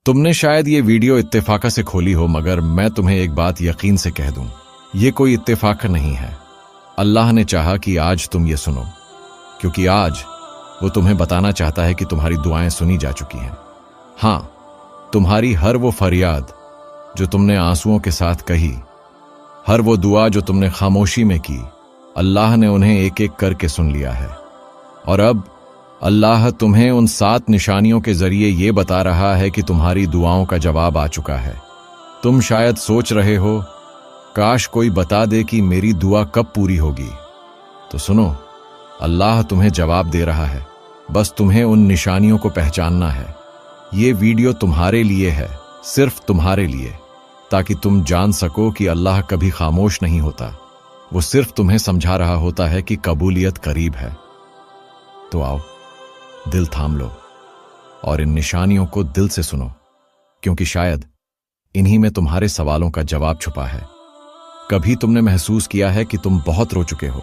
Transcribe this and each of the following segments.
तुमने शायद ये वीडियो इत्तेफाक से खोली हो, मगर मैं तुम्हें एक बात यकीन से कह दूं, ये कोई इत्तेफाक नहीं है। अल्लाह ने चाहा कि आज तुम ये सुनो, क्योंकि आज वो तुम्हें बताना चाहता है कि तुम्हारी दुआएं सुनी जा चुकी हैं। हाँ, तुम्हारी हर वो फरियाद जो तुमने आंसुओं के साथ कही, हर वो दुआ जो तुमने खामोशी में की, अल्लाह ने उन्हें एक एक करके सुन लिया है। और अब अल्लाह तुम्हें उन 7 निशानियों के जरिए ये बता रहा है कि तुम्हारी दुआओं का जवाब आ चुका है। तुम शायद सोच रहे हो, काश कोई बता दे कि मेरी दुआ कब पूरी होगी। तो सुनो, अल्लाह तुम्हें जवाब दे रहा है, बस तुम्हें उन निशानियों को पहचानना है। ये वीडियो तुम्हारे लिए है, सिर्फ तुम्हारे लिए, ताकि तुम जान सको कि अल्लाह कभी खामोश नहीं होता। वो सिर्फ तुम्हें समझा रहा होता है कि कबूलियत करीब है। तो आओ, दिल थाम लो और इन निशानियों को दिल से सुनो, क्योंकि शायद इन्हीं में तुम्हारे सवालों का जवाब छुपा है। कभी तुमने महसूस किया है कि तुम बहुत रो चुके हो,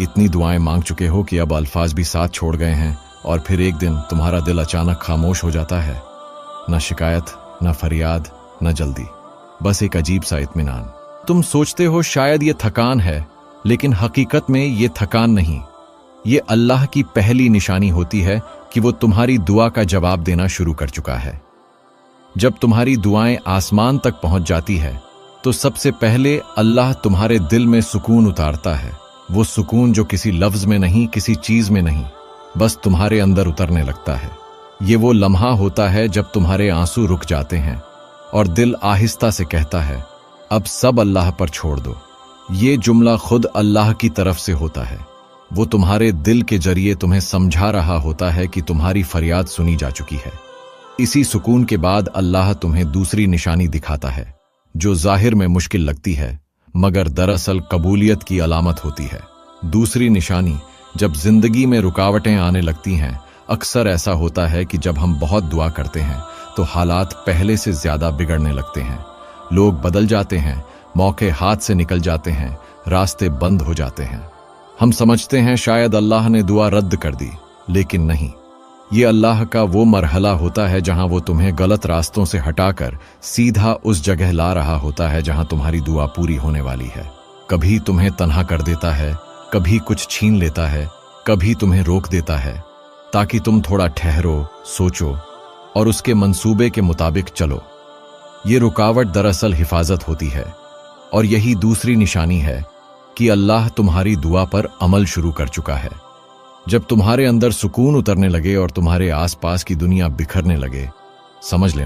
इतनी दुआएं मांग चुके हो कि अब अल्फाज भी साथ छोड़ गए हैं, और फिर एक दिन तुम्हारा दिल अचानक खामोश हो जाता है। न शिकायत, न फरियाद, न जल्दी, बस एक अजीब सा इत्मीनान। तुम सोचते हो शायद ये थकान है, लेकिन हकीकत में ये थकान नहीं, ये अल्लाह की पहली निशानी होती है कि वो तुम्हारी दुआ का जवाब देना शुरू कर चुका है। जब तुम्हारी दुआएं आसमान तक पहुंच जाती है, तो सबसे पहले अल्लाह तुम्हारे दिल में सुकून उतारता है। वो सुकून जो किसी लफ्ज में नहीं, किसी चीज में नहीं, बस तुम्हारे अंदर उतरने लगता है। ये वो लम्हा होता है जब तुम्हारे आंसू रुक जाते हैं और दिल आहिस्ता से कहता है, अब सब अल्लाह पर छोड़ दो। ये जुमला खुद अल्लाह की तरफ से होता है। वो तुम्हारे दिल के जरिए तुम्हें समझा रहा होता है कि तुम्हारी फरियाद सुनी जा चुकी है। इसी सुकून के बाद अल्लाह तुम्हें दूसरी निशानी दिखाता है, जो जाहिर में मुश्किल लगती है, मगर दरअसल कबूलियत की अलामत होती है। दूसरी निशानी, जब जिंदगी में रुकावटें आने लगती हैं, अक्सर ऐसा होता है कि जब हम बहुत दुआ करते हैं तो हालात पहले से ज्यादा बिगड़ने लगते हैं। लोग बदल जाते हैं, मौके हाथ से निकल जाते हैं, रास्ते बंद हो जाते हैं। हम समझते हैं शायद अल्लाह ने दुआ रद्द कर दी, लेकिन नहीं। ये अल्लाह का वो मरहला होता है जहां वो तुम्हें गलत रास्तों से हटाकर सीधा उस जगह ला रहा होता है जहां तुम्हारी दुआ पूरी होने वाली है। कभी तुम्हें तन्हा कर देता है, कभी कुछ छीन लेता है, कभी तुम्हें रोक देता है, ताकि तुम थोड़ा ठहरो, सोचो और उसके मंसूबे के मुताबिक चलो। ये रुकावट दरअसल हिफाजत होती है, और यही दूसरी निशानी है कि अल्लाह तुम्हारी दुआ पर अमल शुरू कर चुका है। जब तुम्हारे अंदर सुकून उतरने लगे और तुम्हारे आसपास की दुनिया बिखरने लगे, समझ लेना